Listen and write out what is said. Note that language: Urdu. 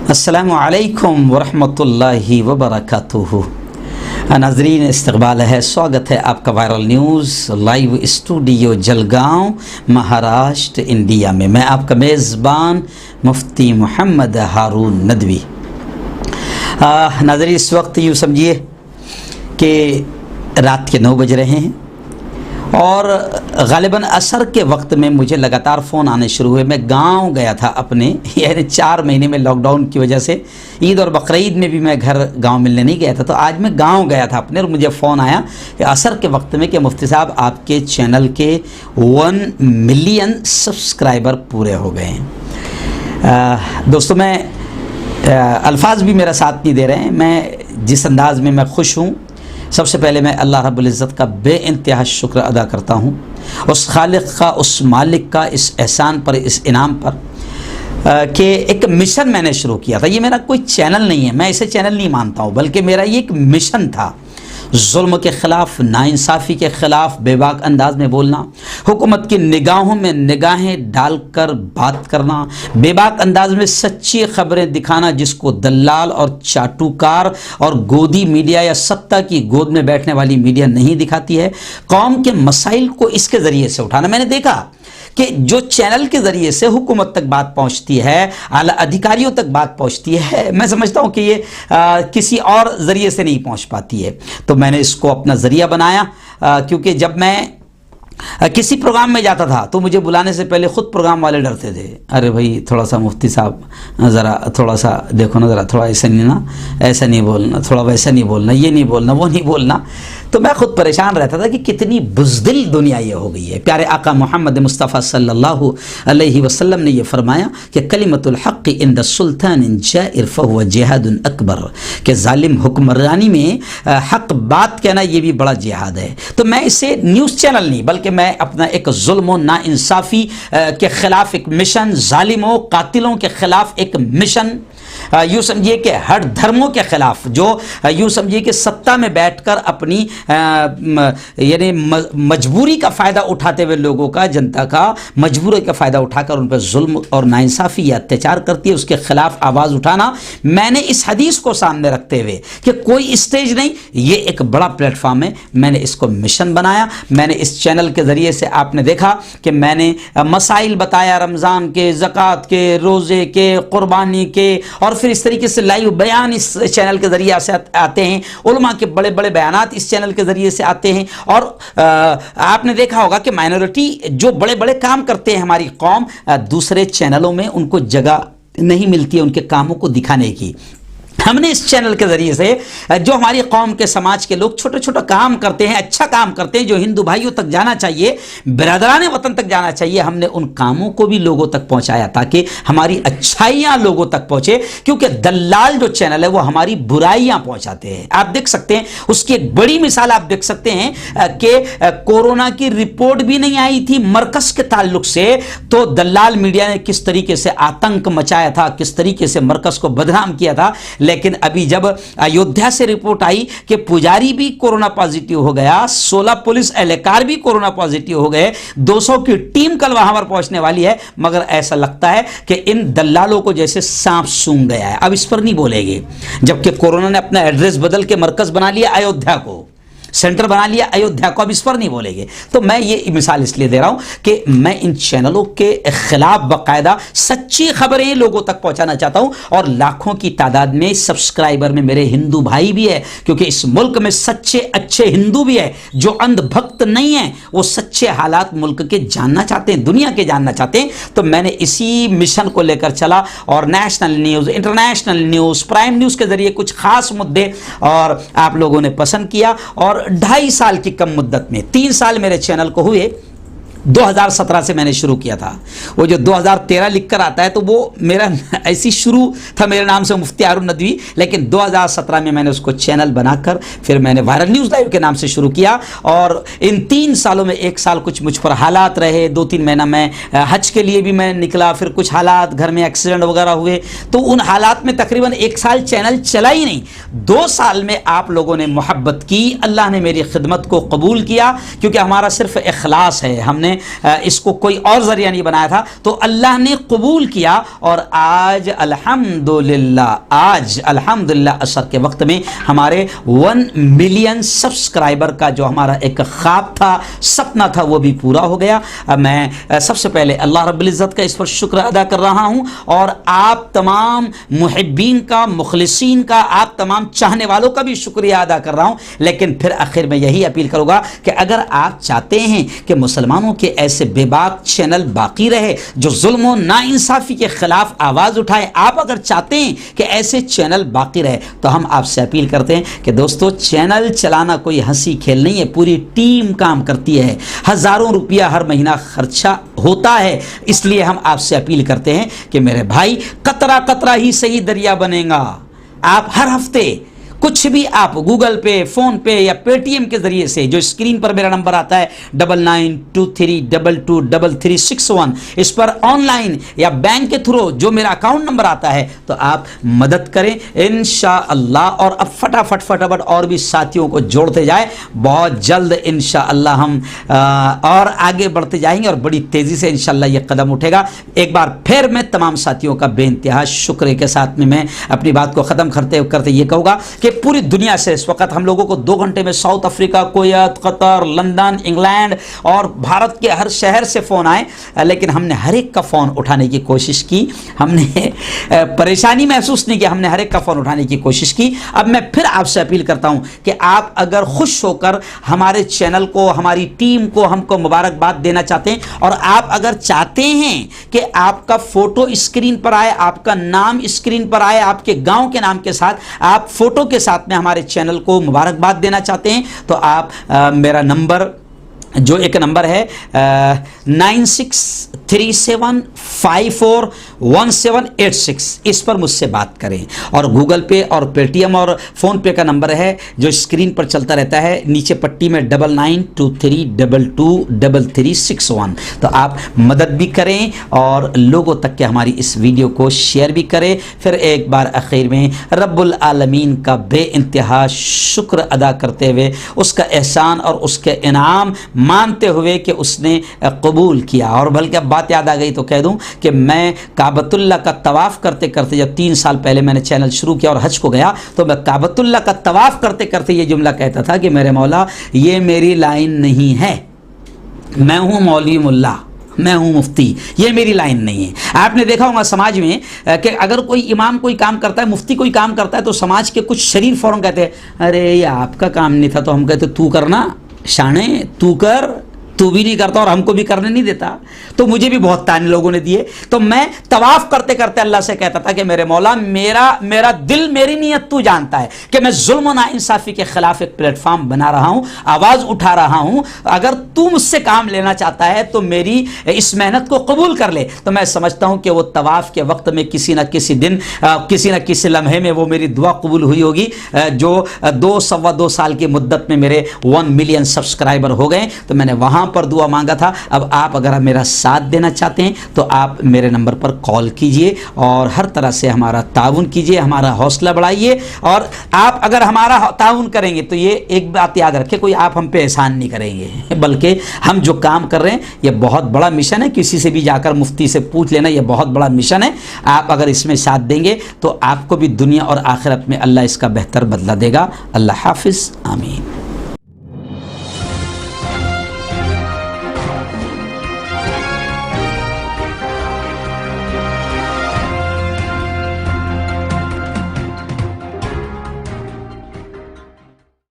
السلام علیکم ورحمۃ اللہ وبرکاتہ۔ ناظرین استقبال ہے، سواگت ہے آپ کا viral news live studio Jalgaon Maharashtra India میں۔ میں آپ کا میزبان مفتی محمد ہارون ندوی۔ ناظرین اس وقت یوں سمجھیے کہ رات کے 9 بج رہے ہیں اور غالباً عصر کے وقت میں مجھے لگاتار فون آنے شروع ہوئے۔ میں گاؤں گیا تھا اپنے، یعنی 4 مہینے میں لاک ڈاؤن کی وجہ سے عید اور بقرعید میں بھی میں گھر گاؤں ملنے نہیں گیا تھا، تو آج میں گاؤں گیا تھا اپنے، اور مجھے فون آیا کہ عصر کے وقت میں کہ مفتی صاحب آپ کے چینل کے 1 ملین سبسکرائبر پورے ہو گئے ہیں۔ دوستو میں الفاظ بھی میرا ساتھ نہیں دے رہے ہیں، میں جس انداز میں خوش ہوں، سب سے پہلے میں اللہ رب العزت کا بے انتہا شکر ادا کرتا ہوں، اس خالق کا، اس مالک کا، اس احسان پر، اس انعام پر کہ ایک مشن میں نے شروع کیا تھا۔ یہ میرا کوئی چینل نہیں ہے، میں اسے چینل نہیں مانتا ہوں، بلکہ میرا یہ ایک مشن تھا، ظلم کے خلاف، ناانصافی کے خلاف بے باک انداز میں بولنا، حکومت کی نگاہوں میں نگاہیں ڈال کر بات کرنا، بے باک انداز میں سچی خبریں دکھانا جس کو دلال اور چاٹوکار اور گودی میڈیا یا سطح کی گود میں بیٹھنے والی میڈیا نہیں دکھاتی ہے۔ قوم کے مسائل کو اس کے ذریعے سے اٹھانا۔ میں نے دیکھا کہ جو چینل کے ذریعے سے حکومت تک بات پہنچتی ہے، اعلیٰ ادھیکاریوں تک بات پہنچتی ہے، میں سمجھتا ہوں کہ یہ کسی اور ذریعے سے نہیں پہنچ پاتی ہے، تو میں نے اس کو اپنا ذریعہ بنایا، کیونکہ جب میں کسی پروگرام میں جاتا تھا تو مجھے بلانے سے پہلے خود پروگرام والے ڈرتے تھے، ارے بھائی تھوڑا سا مفتی صاحب ذرا تھوڑا سا دیکھو نا، ذرا تھوڑا ایسا نہیں نا، ایسا نہیں بولنا، تھوڑا ویسا نہیں بولنا، یہ نہیں بولنا، وہ نہیں بولنا۔ تو میں خود پریشان رہتا تھا کہ کتنی بزدل دنیا یہ ہو گئی ہے۔ پیارے آقا محمد مصطفیٰ صلی اللہ علیہ وسلم نے یہ فرمایا کہ کلمۃ الحق عند سلطان جائر فہو جہاد اکبر، کہ ظالم حکمرانی میں حق بات کہنا یہ بھی بڑا جہاد ہے۔ تو میں اسے نیوز چینل نہیں، بلکہ میں اپنا ایک ظلم و ناانصافی کے خلاف ایک مشن، ظالموں قاتلوں کے خلاف ایک مشن، یوں سمجھیے کہ ہر دھرموں کے خلاف، جو یوں سمجھیے کہ سطح میں بیٹھ کر اپنی یعنی مجبوری کا فائدہ اٹھاتے ہوئے لوگوں کا، جنتا کا مجبوری کا فائدہ اٹھا کر ان پر ظلم اور ناانصافی یا اتیاچار کرتی ہے، اس کے خلاف آواز اٹھانا۔ میں نے اس حدیث کو سامنے رکھتے ہوئے کہ کوئی اسٹیج نہیں، یہ ایک بڑا پلیٹ فارم ہے، میں نے اس کو مشن بنایا۔ میں نے اس چینل کے ذریعے سے آپ نے دیکھا کہ میں نے مسائل بتایا، رمضان کے، زکوٰۃ کے، روزے کے، قربانی کے، اور پھر اس طریقے سے لائیو بیان اس چینل کے ذریعے سے آتے ہیں، علماء کے بڑے بڑے بیانات اس چینل کے ذریعے سے آتے ہیں، اور آپ نے دیکھا ہوگا کہ مائنورٹی جو بڑے بڑے کام کرتے ہیں ہماری قوم، دوسرے چینلوں میں ان کو جگہ نہیں ملتی ہے ان کے کاموں کو دکھانے کی۔ ہم نے اس چینل کے ذریعے سے جو ہماری قوم کے، سماج کے لوگ چھوٹے چھوٹے کام کرتے ہیں، اچھا کام کرتے ہیں، جو ہندو بھائیوں تک جانا چاہیے، برادران وطن تک جانا چاہیے، ہم نے ان کاموں کو بھی لوگوں تک پہنچایا تاکہ ہماری اچھائیاں لوگوں تک پہنچے، کیونکہ دلال جو چینل ہے وہ ہماری برائیاں پہنچاتے ہیں۔ آپ دیکھ سکتے ہیں، اس کی ایک بڑی مثال آپ دیکھ سکتے ہیں کہ کورونا کی رپورٹ بھی نہیں آئی تھی مرکز کے تعلق سے، تو دلال میڈیا نے کس طریقے سے آتنک مچایا تھا، کس طریقے سے مرکز کو بدنام کیا تھا۔ لیکن ابھی جب ایودھیا سے رپورٹ آئی کہ پجاری بھی کورونا پازیٹیو ہو گیا، 16 پولیس اہلکار بھی کورونا پازیٹیو ہو گئے، 200 کی ٹیم کل وہاں پر پہنچنے والی ہے، مگر ایسا لگتا ہے کہ ان دلالوں کو جیسے سانپ سونگ گیا ہے، اب اس پر نہیں بولے گے، جبکہ کورونا نے اپنا ایڈریس بدل کے مرکز بنا لیا ایودھیا کو، سینٹر بنا لیا ایودھیا کو، اب اس پر نہیں بولے گے۔ تو میں یہ مثال اس لیے دے رہا ہوں کہ میں ان چینلوں کے خلاف باقاعدہ سچی خبریں لوگوں تک پہنچانا چاہتا ہوں، اور لاکھوں کی تعداد میں سبسکرائبر میں میرے ہندو بھائی بھی ہے، کیونکہ اس ملک میں سچے اچھے ہندو بھی ہے جو اندھ بھکت نہیں ہیں، وہ سچے حالات ملک کے جاننا چاہتے ہیں، دنیا کے جاننا چاہتے ہیں۔ تو میں نے اسی مشن کو لے کر چلا، اور national news, international news, prime news کے ذریعے کچھ خاص مدے اور آپ لوگوں نے پسند کیا، اور 2.5 سال کی کم مدت میں 3 سال میرے چینل کو ہوئے۔ 2017 سے میں نے شروع کیا تھا، وہ جو 2013 لکھ کر آتا ہے تو وہ میرا ایسی شروع تھا میرے نام سے مفتی ہارون ندوی، لیکن 2017 میں نے اس کو چینل بنا کر پھر میں نے وائرل نیوز لائیو کے نام سے شروع کیا، اور ان 3 سالوں میں 1 سال کچھ مجھ پر حالات رہے، 2-3 مہینہ میں حج کے لیے بھی میں نکلا، پھر کچھ حالات گھر میں ایکسیڈنٹ وغیرہ ہوئے، تو ان حالات میں تقریباً 1 سال چینل چلا ہی نہیں۔ 2 سال میں آپ لوگوں نے محبت کی، اللہ نے میری خدمت کو قبول کیا، کیونکہ ہمارا صرف اخلاص ہے، ہم نے نے اس کو کوئی اور ذریعہ نہیں بنایا تھا، تو اللہ نے قبول کیا، اور آج الحمدللہ عصر کے وقت میں ہمارے 1 ملین سبسکرائبر کا جو ہمارا ایک خواب تھا، سپنا تھا، وہ بھی پورا ہو گیا۔ میں سب سے پہلے اللہ رب العزت کا اس پر شکر ادا کر رہا ہوں، اور آپ تمام محبین کا، مخلصین کا، آپ تمام چاہنے والوں کا بھی شکریہ ادا کر رہا ہوں۔ لیکن پھر آخر میں یہی اپیل کروں گا کہ اگر آپ چاہتے ہیں کہ مسلمانوں کے ایسے بے باک چینل باقی رہے جو ظلم و ناانصافی کے خلاف آواز اٹھائے، آپ اگر چاہتے ہیں کہ ایسے چینل باقی رہے، تو ہم آپ سے اپیل کرتے ہیں کہ دوستو، چینل چلانا کوئی ہنسی کھیل نہیں ہے، پوری ٹیم کام کرتی ہے، ہزاروں روپیہ ہر مہینہ خرچہ ہوتا ہے۔ اس لیے ہم آپ سے اپیل کرتے ہیں کہ میرے بھائی، قطرہ قطرہ ہی صحیح دریا بنے گا۔ آپ ہر ہفتے کچھ بھی آپ گوگل پے، فون پے یا پے ٹی ایم کے ذریعے سے، جو اسکرین پر میرا نمبر آتا ہے 9923223361، اس پر آن لائن یا بینک کے تھرو جو میرا اکاؤنٹ نمبر آتا ہے، تو آپ مدد کریں انشاءاللہ۔ اور اب فٹافٹ اور بھی ساتھیوں کو جوڑتے جائیں، بہت جلد انشاءاللہ ہم اور آگے بڑھتے جائیں گے، اور بڑی تیزی سے انشاءاللہ یہ قدم اٹھے گا۔ ایک بار پھر میں تمام ساتھیوں کا بے انتہا شکر کے ساتھ میں اپنی بات کو ختم کرتے یہ کہوں گا کہ پوری دنیا سے اس وقت ہم لوگوں کو 2 گھنٹے میں ساؤتھ افریقہ، کویت، قطر، لندن، انگلینڈ اور بھارت کے ہر شہر سے فون آئے، لیکن ہم نے ہر ایک کا فون اٹھانے کی کوشش کی، ہم نے پریشانی محسوس نہیں کی، ہم نے ہر ایک کا فون اٹھانے کی کوشش کی۔ اب میں پھر آپ سے اپیل کرتا ہوں کہ آپ اگر خوش ہو کر ہمارے چینل کو، ہماری ٹیم کو، ہم کو مبارکباد دینا چاہتے ہیں، اور آپ اگر چاہتے ہیں کہ آپ کا فوٹو اسکرین پر آئے، آپ کا نام اسکرین پر آئے، آپ کے گاؤں کے نام کے ساتھ، آپ فوٹو کے ساتھ میں ہمارے چینل کو مبارکباد دینا چاہتے ہیں، تو آپ میرا نمبر جو ایک نمبر ہے 9637541786، اس پر مجھ سے بات کریں، اور گوگل پے اور پے ٹی ایم اور فون پے کا نمبر ہے جو اسکرین پر چلتا رہتا ہے، نیچے پٹی میں 9923223361۔ تو آپ مدد بھی کریں اور لوگوں تک کہ ہماری اس ویڈیو کو شیئر بھی کریں۔ پھر ایک بار اخیر میں رب العالمین کا بے انتہا شکر ادا کرتے ہوئے، اس کا احسان اور اس کے انعام مانتے ہوئے کہ اس نے قبول کیا۔ اور بلکہ اب بات یاد آ گئی تو کہہ دوں کہ میں کعبۃ اللہ کا طواف کرتے کرتے، جب 3 سال پہلے میں نے چینل شروع کیا اور حج کو گیا، تو میں کعبۃ اللہ کا طواف کرتے کرتے یہ جملہ کہتا تھا کہ میرے مولا، یہ میری لائن نہیں ہے، میں ہوں مولوی ملا، میں ہوں مفتی، یہ میری لائن نہیں ہے۔ آپ نے دیکھا ہوگا سماج میں کہ اگر کوئی امام کوئی کام کرتا ہے، مفتی کوئی کام کرتا ہے، تو سماج کے کچھ شریر فوراً کہتے ہیں، ارے یہ آپ کا کام نہیں تھا، تو ہم کہتے تو کرنا، شانے تو کر، تو بھی نہیں کرتا اور ہم کو بھی کرنے نہیں دیتا۔ تو مجھے بھی بہت تانے لوگوں نے دیے، تو میں طواف کرتے کرتے اللہ سے کہتا تھا کہ میرے مولا، میرا دل، میری نیت تو جانتا ہے کہ میں ظلم و ناانصافی کے خلاف ایک پلیٹ فارم بنا رہا ہوں، آواز اٹھا رہا ہوں، اگر تو مجھ سے کام لینا چاہتا ہے تو میری اس محنت کو قبول کر لے۔ تو میں سمجھتا ہوں کہ وہ طواف کے وقت میں کسی نہ کسی دن، کسی نہ کسی لمحے میں وہ میری دعا قبول ہوئی ہوگی، جو 2 سال کی مدت میں میرے 1 ملین سبسکرائبر ہو گئے۔ تو میں نے وہاں پر دعا مانگا تھا۔ اب آپ اگر میرا ساتھ دینا چاہتے ہیں تو آپ میرے نمبر پر کال کیجئے اور ہر طرح سے ہمارا تعاون کیجئے، ہمارا حوصلہ بڑھائیے۔ اور آپ اگر ہمارا تعاون کریں گے تو یہ ایک بات یاد رکھیں، کوئی آپ ہم پہ احسان نہیں کریں گے، بلکہ ہم جو کام کر رہے ہیں یہ بہت بڑا مشن ہے۔ کسی سے بھی جا کر مفتی سے پوچھ لینا، یہ بہت بڑا مشن ہے۔ آپ اگر اس میں ساتھ دیں گے تو آپ کو بھی دنیا اور آخرت میں اللہ اس کا بہتر بدلہ دے گا۔ اللہ حافظ، آمین۔